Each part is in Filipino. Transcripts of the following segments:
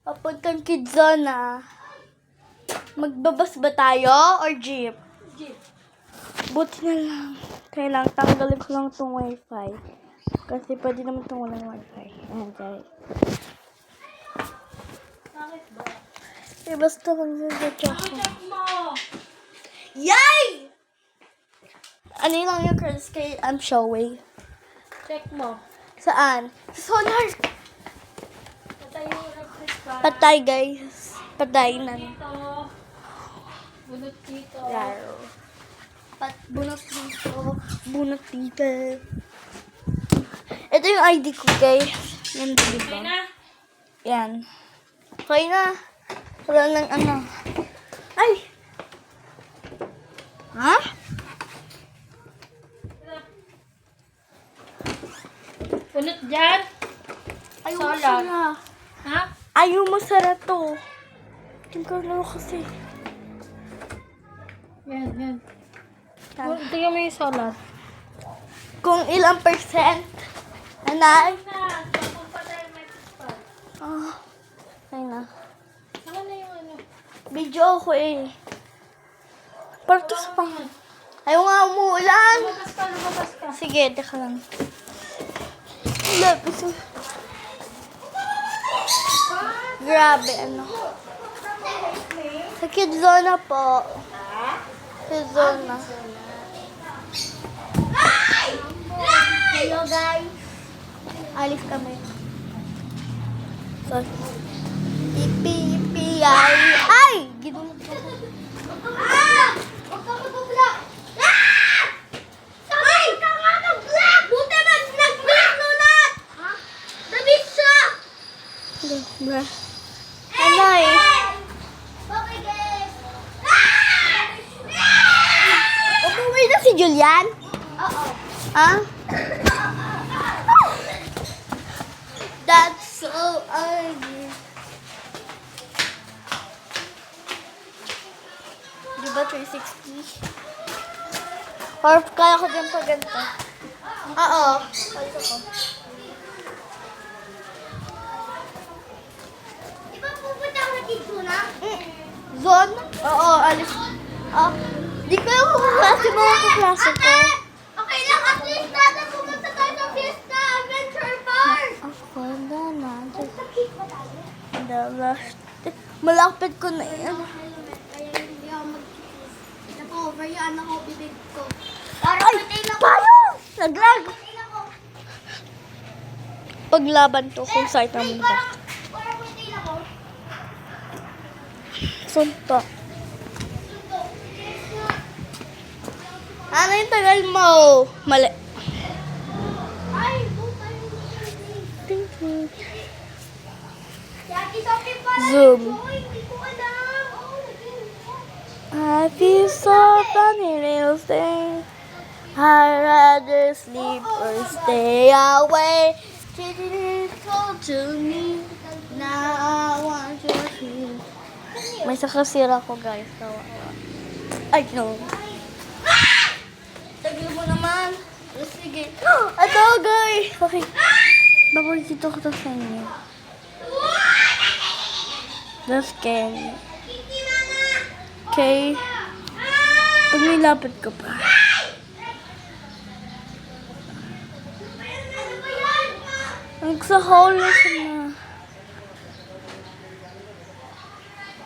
Papuntang Kidzona. Magbabas ba tayo or jeep? Jeep. Buti na lang. Kailangan tanggalin ko lang itong wifi. Kasi pwede naman itong walang wifi. Ayan guys. Bakit ba? Eh basta mag-video ako. Check mo! Yay! Ano yung lang yung curls kay I'm showing? Check mo. Saan? Solar! Patay yung electric fan. Patay guys. Patay na. Dito. Bunot dito. Laro. Bunot dito. Bunot dito. Ito yung ID ko guys. Yan Okay diba? na? Yan. Okay na. Wala lang ano. Ay! Ha? Bunot dyan? Ayaw Solar. masara. Ha? Ayaw masara to. Tingnan ko kasi. Yan, yan. Tingnan mo yung solar. Kung ilang percent. Anay? Na, tapos pa tayo electric fan. Ah. Ay na. Saka na yung ano? Video ako eh. Parto sa pang... Ayaw nga umuulan. Lumabas ka, lumabas ka. Sige, teka lang. Lapis. Grabe, ano. Sa Kidzona po. Kidzona. Hello guys. Alis kami. Sorry. Ipi, ay! Ginulog ko. Huwag ka mag-vlog! Sabay ka nga mag-vlog! Buti man nag-vlog nunat! Ha? Dabit siya! Bra. Anay! Okay guys! Umuwi na si Julian? Oo. Ha? That's so ugly. Diba 360? Or kaya ko din pa ganito. Oo. Palito ko. Diba pupunta ako na Kidzona? Zone? Oo, alis. Ah, di ko yung kaklase mo ang kaklase ko. Okay lang, at least natin pumunta tayo sa Fiesta Adventure Park. Ako, na. Magsa-cake ba tayo? Malapit ko na yan. Hindi ako nag-over yung ano ko, bibig ko. Ay! Paano? Naglag! Paglaban to kung saan naman ba. Parang may tail ako. Suntok. Ano yung tagal mo? Mali. Ay, doon tayo. Yaki, Sophie pala. Zoom. Uy, hindi ko alam. I feel so funny little thing. I'd rather sleep or stay away. Told to me. Now I want you to. May sakasira ko guys. Kawawa. Ay, no. Tagil mo naman. Sige. Ito guys. Okay. Babalik ko to sa inyo. That's scary. Okay. Pag nilapit ko pa. Ang sa hole na sila.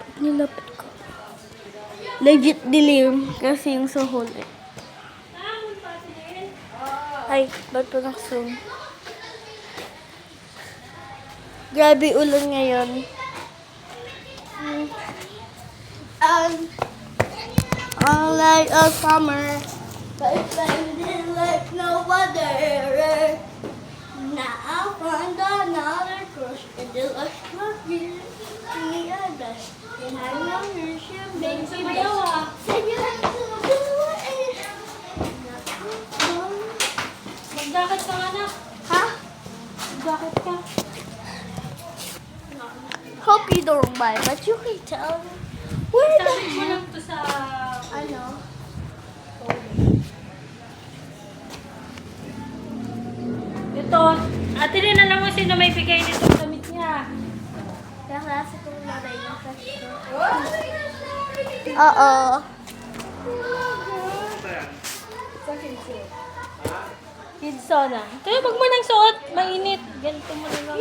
Pag nilapit ko. Legit dilim. Kasi yung sa hole eh. Ay, ba't pa nag-zoom? Grabe ulan ngayon. Unlike a summer, but it's blending like no other. Now I find another crush in the lush of you. Me a blush, and I know you should make me Sumayaw ah. Say you have to do it. Mag-jacket ka nga na. Ha? Mag-jacket ka. Hope you don't mind, but you can tell me. Where the Sabi mo hell? lang to sa... Ano? Ito. Ate rin, alam mo sino may bigay nito damit niya. Kaklase kong nanay yung crush ko. Oo. Kidsona. Kaya wag mo nang suot. Mainit. Ganito mo na lang.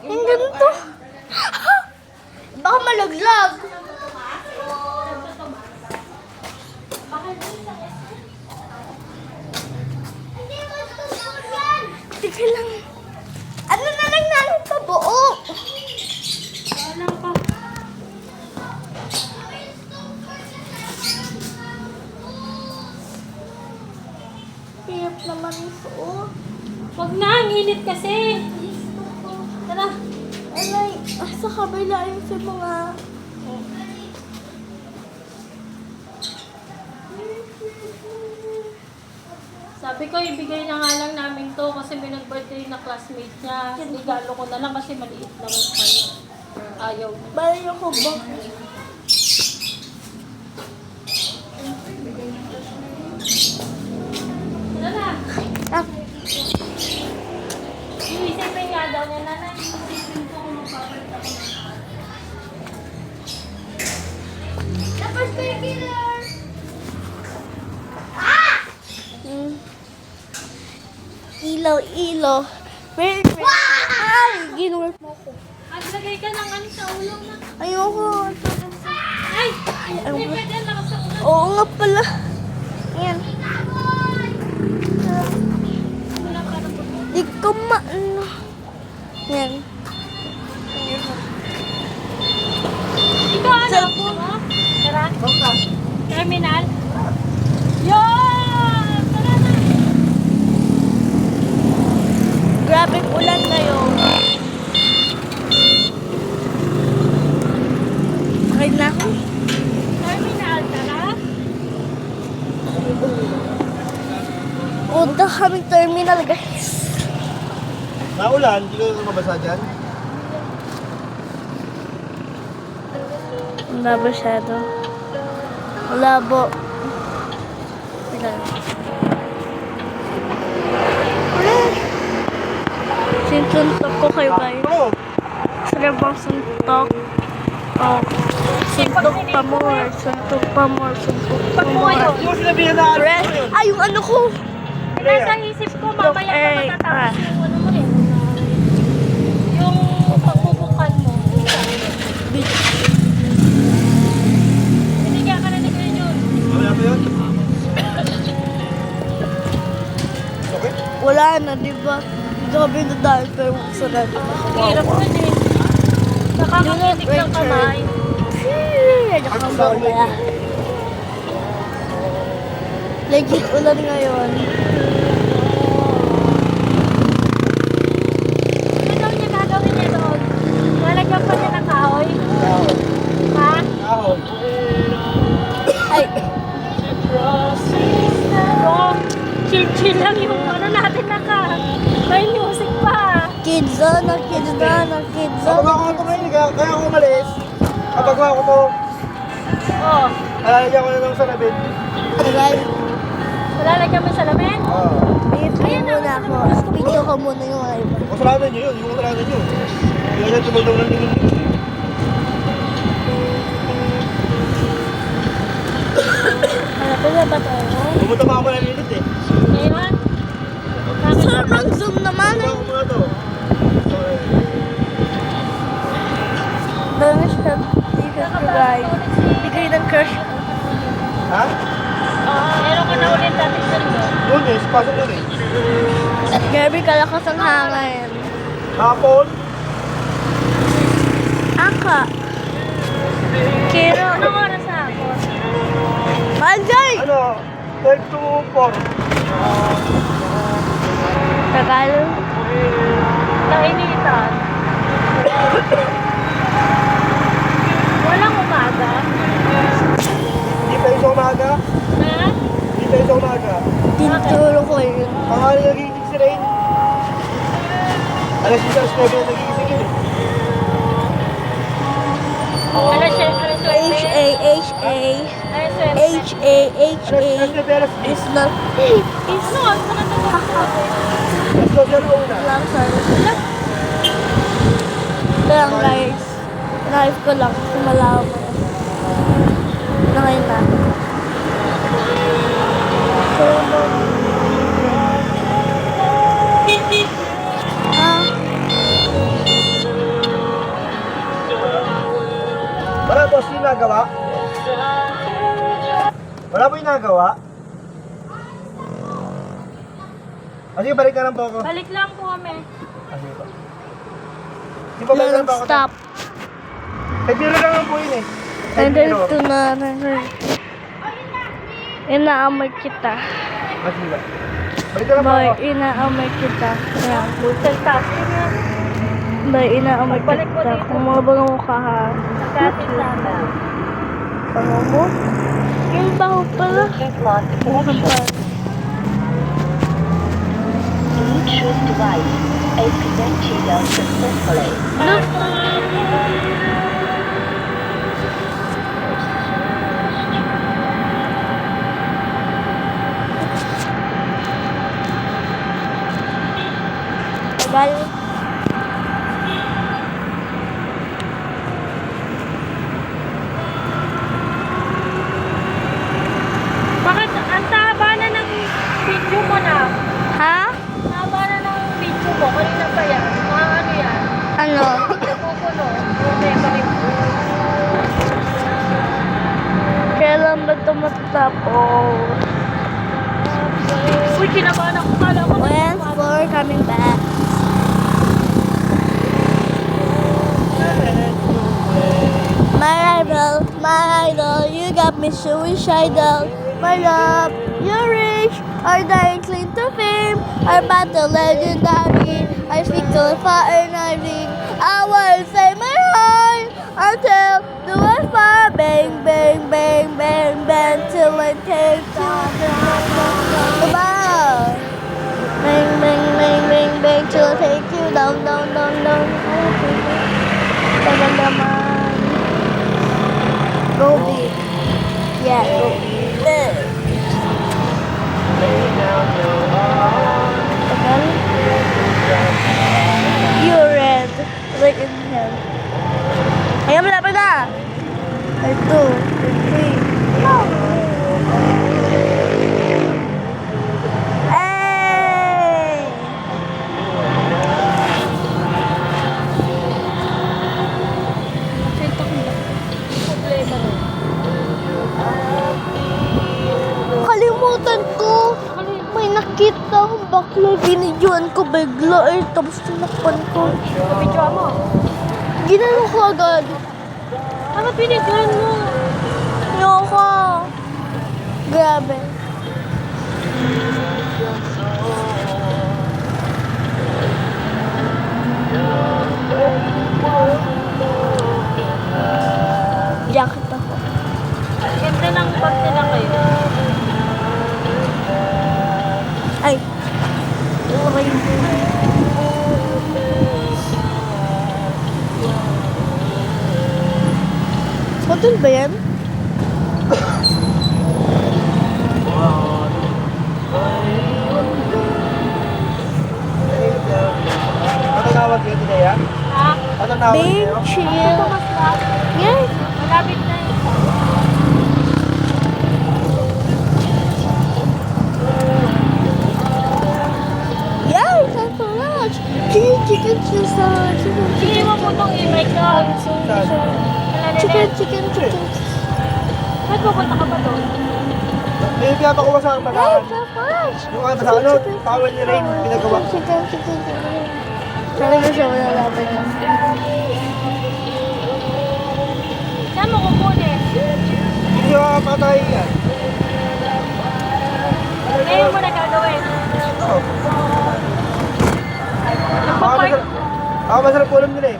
Ang ganito. Baka malaglag. Teka lang. Ano na lang namin pabuo? Wala pa. Hirap naman isuot. Wag na. Ang init kasi. Tara. Alay, sa kabila yung sa mga... Sabi ko, ibigay na nga lang namin to kasi may nag-birthday na classmate niya. Regalo ko na lang kasi maliit lang yung kanya. Ayaw niya. Bali ako ba? Tara na. Ah, Iisipin nga daw niya, nanay. Iisipin ko kung magpapalit ako ng Tapos ko yung killer. ilaw, ilaw. Wait, wait. Ay, ginulat mo ko. At lagay ka ng ano sa ulo na. Ayoko. Ay! Hindi pwede lang sa ulo. Oo nga pala. Ayan. Wala para po. Di ko maano. Ayan. Ikaw ano? Tara. Terminal. Yan! Tara na. Grabe ulan ngayon. Okay na ako. Terminal, tara. Punta kaming terminal, guys. Naulan, hindi kayo mabasa dyan? Wala masyado. Malabo. Ilan? Sintuntok ko kayo, guys. Oo! Sarap bang suntok? Oh. Suntok pa more. Suntok pa more. Suntok pa Pag mo more. ngayon, Hindi mo sinabihan na ano Rest. yun. Ay, yung ano ko. nasa isip ko, mamaya Eh, pa matatapos yung ano mo eh. Yung pagbubukan mo. Binigyan ka na ni Kuya Jun. Mamaya pa yun? Okay? Wala na, di ba? Hindi kami nadaan pero sarap. Hirap na eh. Nakakakinig ng kamay. Legit ulan ngayon. Ano daw niya gagawin niya doon? Lalagyan pa niya ng kahoy? Ha? Ahon. Ay, Oo. Chill-chill lang yung ano natin may music pa. kidzona, kidzona, Kapag kidzona. ako tumahilig, kaya ako umalis. Kapag ako to, Oo. alalagyan ko na lang sa labit. Alay, Lalagyan mo sa lamin? Oo. i-film muna ako. Video ko muna yung iba. Kasalanan nyo yun, yung kasalanan nyo. Hindi kasi tumulong ng tingin. Ano na ba tayo? Pumunta pa ako ng minute eh. Ngayon? Sarap ang zoom naman Pumunta eh. ako muna to. Dami siya. Dito ko guys. Bigay ng crush. Ha? Meron ka na ulit dati sa iyo. Doon eh, pasok doon eh. Grabe kalakas ang hangin. Hapon, Aka. Kiro. Anong oras na ako? Manjay! ano, 12 to 4. Tagalog. Kainitan. Walang umaga. Hindi tayo sa umaga. Ha? Hindi tayo sa umaga. Tinuturo ko yun. Pangalan nagigising si Rain. Alas 6 na nagigising yun eh. Alas 7. H-A, H-A. Alas 7. H-A, H-A. Alas 9, Is not... Ano? Ano na ito? alas 12 na una. Lang, sorry. Ito lang guys. Knife ko lang. Kumalaw mo. Nakay na. Ah, Wala boss yung nagawa? Wala po yung nagawa? Sige, balik na lang po ako. Balik lang po kami. Sige po. Di ba balik na lang po ako? stop. Ay, biro lang lang po yun eh. Ay, And biro. ito na. Inaamoy kita. Sige ba? Balik na lang po Boy, ako. inaamoy kita. Yan. Multitasking yan. Boy, inaamoy Balik mo kita. dito. Kung mga bango ka ha. Dati sana. Bango mo? Yung bango pala. Bango pa. Bluetooth device is connected successfully. Look. Tagal. Bakit ang taba na ng video mo na? Ha? Taba na ng video mo. Kanina pa yan. Mga ano yan? Ano? Nakukulo. Yung memory mo. Kailan ba ito matatapos? Uy, kinabahan ako. Kala ko When for coming back? My rival, my idol, you got me suicidal. My love, you're rich, our dying cling to fame. Our battle legendary, I speak to fire knifing. I will say my heart until the world fire. Bang, bang, bang, bang, bang, till I take down the bar. Bang, bang, bang, bang, bang, till I take you down, down, down, down. Tagal naman. Go big. Yeah, go big. Tagal. You're red. Like in hell. Ayan, malapit na. 2, 3. Hey! Sento ko na. Problema na. Kalimutan ko. May nakita akong bakla. Binidyoan ko bigla eh. Tapos tinakpan ko. Video mo. Ginano ko agad. Ano pinigyan mo? Ayoko. Grabe. Jacket ako. Ganda ng bag nila kayo. Ay. Okay. Hotel ba yan? Ano tawag yun today, ha? Ha? Ano tawag Big yun? chill. Ito mas lang. Yes. Malapit na yun. Yes, that's so much. Chicken, Sige mo po itong e-bike ka. chicken. Saan pupunta ka ba doon? May pinapakuha sa Yes, basahan. so much. Yung ano, sa ano, power ni Rain, pinagawa. Chicken. Talaga siya, wala laban niya. Saan mo kukunin? Hindi ko patay yan. Ngayon mo na gagawin. Oo. Magpapark Masarap ulam nila eh.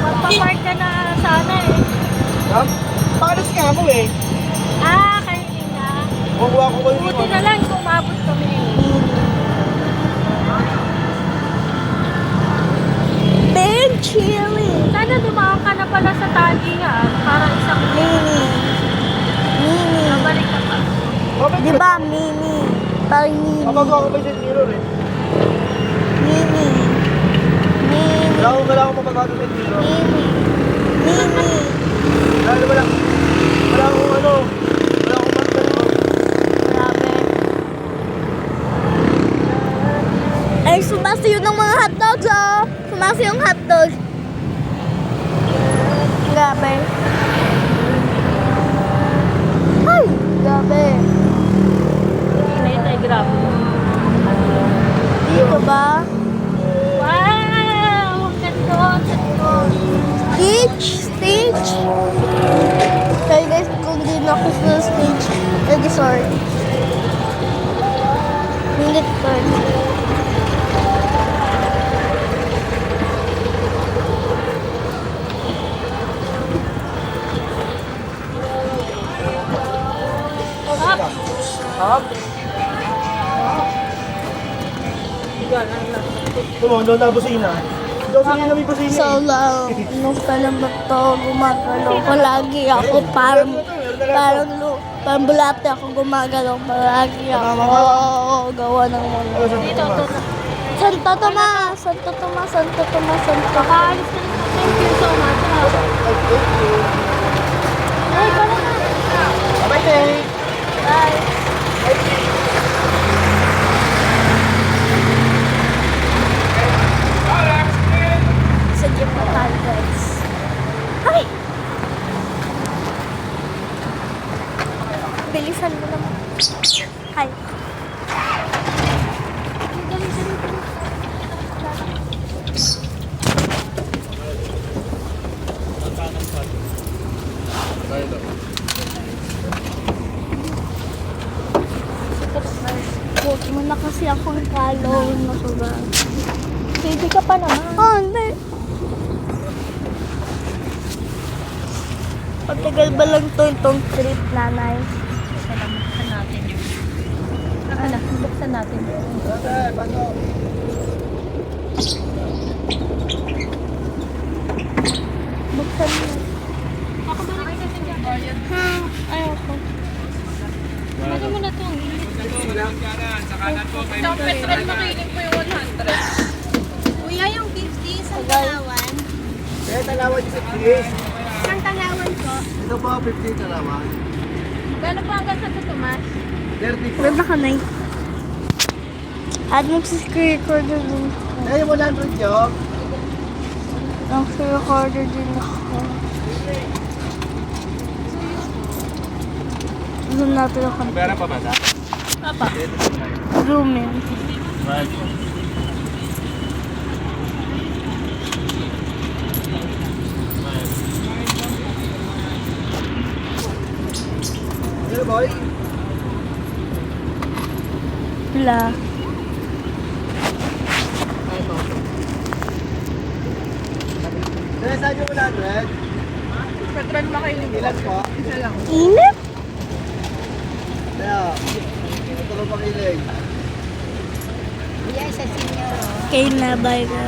magpapark ka na sana eh. Ha? Pakalas nga ako eh. Ah, kainin na. Kukuha ko yung Buti na lang kung umabot kami. Big chili. Sana dumaan ka na pala sa talihan para isang Mini. nabalik ka pa. Di ba, mini? Parang mini. Kapagawa ko pa yung mirror eh. Mini. wala akong mapagkado sa dito. Mini. Mini. Wala akong ano. Wala akong magkano. Grabe. Ay, sumasayo ng mga hotdogs, oh. Sumasayo yung hotdog. Grabe. Ay, grabe. Init ay grabe. Dito ba? Wow! Ganda! Ganda! Stage? Stage? Kaya guys, kung di na ako sa stage, sorry. Hindi ko. Hap? Come on, doon na busina. Doon na may busina. So lang, nung kailan ba ito, gumagalaw palagi ako, parang bulate ako gumagalaw palagi ako. Gawa ng mga. Dito, ito. Santo Tomas, Santo Tomas, Santo Tomas, Santo Tomas. Pakaalis ka na. Thank you so much. Ay, pala na. Bye-bye. Bye. Sa jeep na tayo, guys. Ay! Bilisan mo naman. Hi. Huwag mo na kasi akong follow na sobrang. Hindi ka pa naman. Oh, hindi. Pagtagal ba lang itong trip, nanay? Buksan natin yun. Ano, buksan natin yun. Buksan mo. Ako ba rin kasi dyan? Ayoko. Ano mo na ito? Isang petrol makiling po yung 100. Kuya, yung 50, isang talawan. Kaya talawan yung 50. Isang talawan po. Ito po, 50 talawan. Gano'n po hanggang sa Tomas? 30 po. Ganda ka, nay. At mag-screen recorder din. Eh, 100 yun. Mag-screen recorder din ako. Zoom natin ako. Pera pa ba ta? Papa. Zoom in. Hello, boy. Wala. Kaya saan yung 100? Petrol makiling. Ilan po? Init? Kaya, ito lang pakilig. Kuya, isa senior. Okay na, bye na.